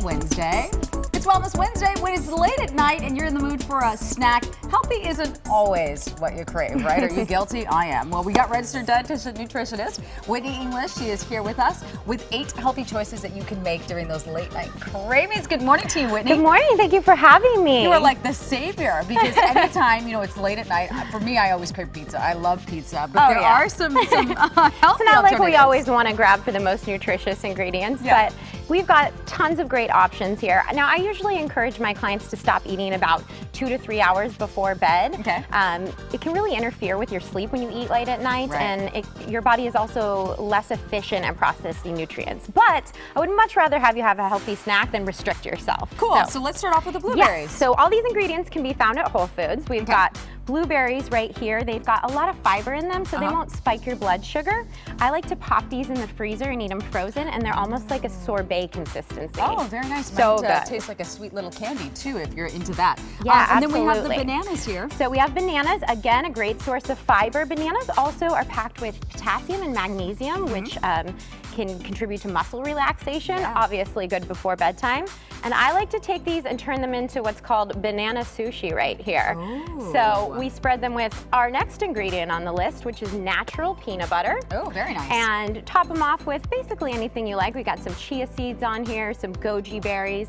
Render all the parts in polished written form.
Wednesday. It's Wellness Wednesday when it's late at night and you're in the mood for a snack. Healthy isn't always what you crave, right? Are you guilty? I am. Well, we got registered dietitian nutritionist Whitney English. She is here with us with 8 healthy choices that you can make during those late night cravings. Good morning to you, Whitney. Good morning. Thank you for having me. You are like the savior because anytime, it's late at night, for me, I always crave pizza. I love pizza, but there are some healthy It's not like we alternatives. always want to grab for the most nutritious ingredients, but we've got tons of great options here. Now, I usually encourage my clients to stop eating about 2 to 3 hours before bed. Okay. It can really interfere with your sleep when you eat late at night, and your body is also less efficient at processing nutrients. But I would much rather have you have a healthy snack than restrict yourself. Cool. So let's start off with the blueberries. Yes. So all these ingredients can be found at Whole Foods. We've got blueberries right here. They've got a lot of fiber in them, so they won't spike your blood sugar. I like to pop these in the freezer and eat them frozen, and they're almost like a sorbet consistency. Oh, very nice. So Might good. Tastes like a sweet little candy too, if you're into that. Yeah, and absolutely. then we have the bananas here. So we have bananas, again, a great source of fiber. Bananas also are packed with potassium and magnesium, which can contribute to muscle relaxation, obviously good before bedtime. And I like to take these and turn them into what's called banana sushi right here. Ooh. So we spread them with our next ingredient on the list, which is natural peanut butter. Oh, very nice. And top them off with basically anything you like. We got some chia seeds on here, some goji berries.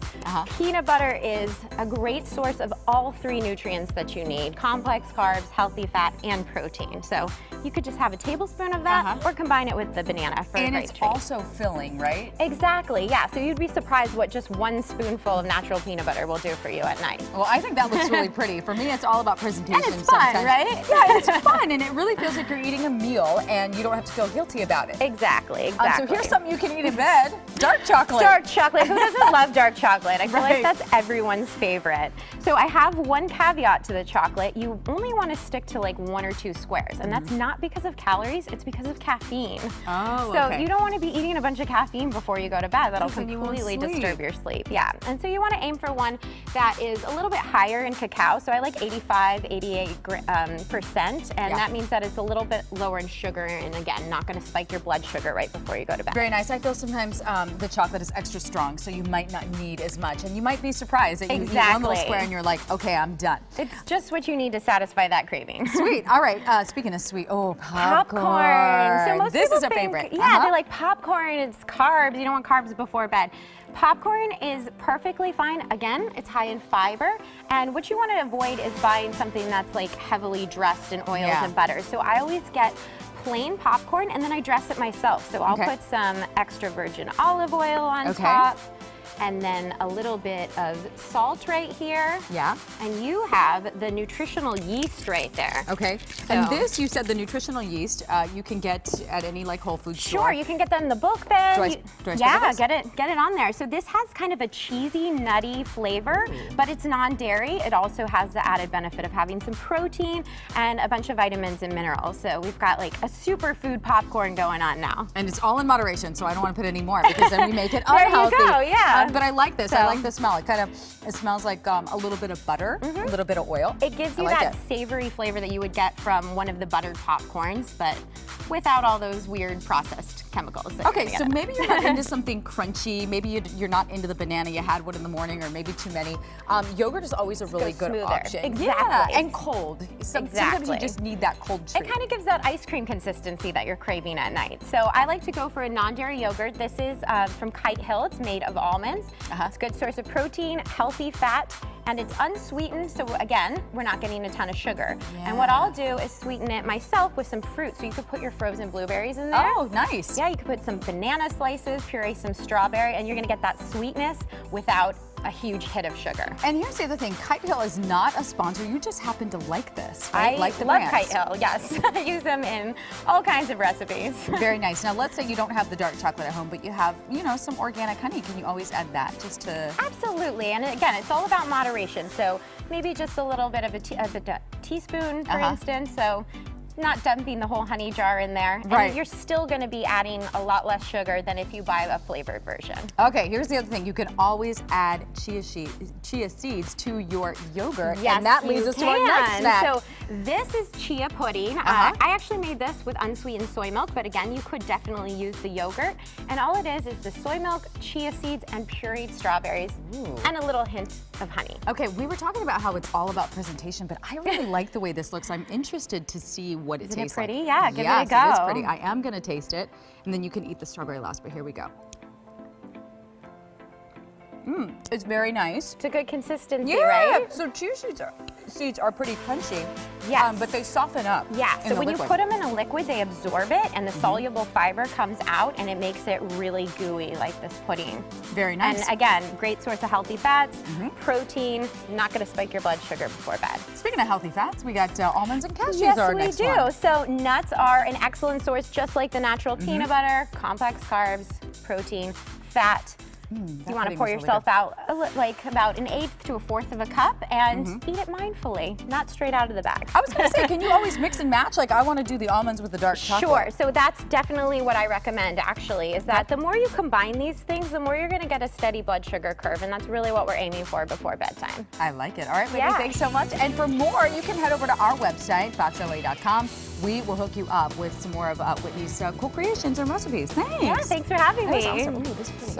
Peanut butter is a great source of all 3 nutrients that you need: complex carbs, healthy fat, and protein. So you could just have a tablespoon of that or combine it with the banana for a great it's treat. also filling, right? Exactly, yeah. So you'd be surprised what just 1 spoonful of natural peanut butter will do for you at night. Well, I think that looks really pretty. For me, it's all about presentation. And it's fun, sometimes. right? Yeah, it's fun, and it really feels like you're eating a meal, and you don't have to feel guilty about it. Exactly. So here's something you can eat in bed: dark chocolate. Dark chocolate. Who doesn't love dark chocolate? I feel like that's everyone's favorite. So I have one caveat to the chocolate. You only want to stick to like 1 or 2 squares, and that's not because of calories, it's because of caffeine. Oh, So you don't want to be eating a bunch of caffeine before you go to bed. That'll completely sleep. disturb your sleep. Yeah, and so you want to aim for one that is a little bit higher in cacao. So I like 85, 88%, and that means that it's a little bit lower in sugar, and again, not going to spike your blood sugar right before you go to bed. Very nice. I feel sometimes the chocolate is extra strong, so you might not need as much, and you might be surprised that you eat one little square and you're like, okay, I'm done. It's just what you need to satisfy that craving. Sweet. All right. Speaking of sweet, Popcorn. So most this people is a think, favorite. Yeah, they're like, popcorn, it's carbs. You don't want carbs before bed. Popcorn is perfectly fine. Again, it's high in fiber. And what you want to avoid is buying something that's like heavily dressed in oils and butter. So I always get plain popcorn and then I dress it myself. So I'll put some extra virgin olive oil on top. And then a little bit of salt right here. Yeah. And you have the nutritional yeast right there. Okay. So, and this, you said the nutritional yeast, you can get at any like Whole Foods store. Sure, you can get that in the book bed. Do I get it on there. So this has kind of a cheesy, nutty flavor, but it's non-dairy. It also has the added benefit of having some protein and a bunch of vitamins and minerals. So we've got like a superfood popcorn going on now. And it's all in moderation, so I don't want to put any more because then we make it unhealthy. There you go, yeah. But I like this. I like the smell. It smells like a little bit of butter, a little bit of oil. It gives you that savory flavor that you would get from one of the buttered popcorns, but without all those weird processed chemicals. Okay, so maybe you're not into something crunchy. Maybe you're not into the banana. You had one in the morning, or maybe too many. Yogurt is always a really good option. Exactly. Yeah, and cold. Sometimes you just need that cold treat. It kind of gives that ice cream consistency that you're craving at night. So I like to go for a non-dairy yogurt. This is from Kite Hill. It's made of almonds. It's a good source of protein, healthy fat, and it's unsweetened, so again, we're not getting a ton of sugar. And what I'll do is sweeten it myself with some fruit. So you could put your frozen blueberries in there. Oh, nice. Yeah, you could put some banana slices, puree some strawberry, and you're gonna get that sweetness without a huge hit of sugar. And here's the other thing, Kite Hill is not a sponsor, you just happen to like this, right? I like the love brands. Kite Hill, yes. I use them in all kinds of recipes. Very nice. Now let's say you don't have the dark chocolate at home, but you have, some organic honey. Can you always add that just to... Absolutely, and again, it's all about moderation. So maybe just a little bit of a teaspoon, for instance. So not dumping the whole honey jar in there. Right. And you're still going to be adding a lot less sugar than if you buy a flavored version. Okay, here's the other thing. You can always add chia seeds to your yogurt. Yes, and that leads us to our next snack. So this is chia pudding. I actually made this with unsweetened soy milk, but again, you could definitely use the yogurt. And all it is the soy milk, chia seeds, and pureed strawberries, and a little hint of honey. Okay, we were talking about how it's all about presentation, but I really like the way this looks. I'm interested to see what it tastes like. Isn't it pretty? Yeah, give it a go. Yes, it is pretty. I am going to taste it, and then you can eat the strawberry last, but here we go. It's very nice. It's a good consistency, right? So chia seeds are pretty crunchy. Yes. But they soften up. Yeah, in so the when liquid. you put them in a liquid, they absorb it, and the soluble fiber comes out, and it makes it really gooey, like this pudding. Very nice. And again, great source of healthy fats, protein, not gonna spike your blood sugar before bed. Speaking of healthy fats, we got almonds and cashews Yes, are our we next do. one. So nuts are an excellent source, just like the natural peanut butter, complex carbs, protein, fat. You want to pour yourself out like about 1/8 to 1/4 of a cup and eat it mindfully, not straight out of the bag. I was going to say, can you always mix and match? Like, I want to do the almonds with the dark chocolate. Sure, so that's definitely what I recommend actually, is that the more you combine these things, the more you're going to get a steady blood sugar curve, and that's really what we're aiming for before bedtime. I like it. All right, Whitney, Yeah. thanks so much. And for more, you can head over to our website, foxla.com. We will hook you up with some more of Whitney's cool creations and recipes. Thanks. Yeah, thanks for having That was me. awesome. Ooh, this is pretty good.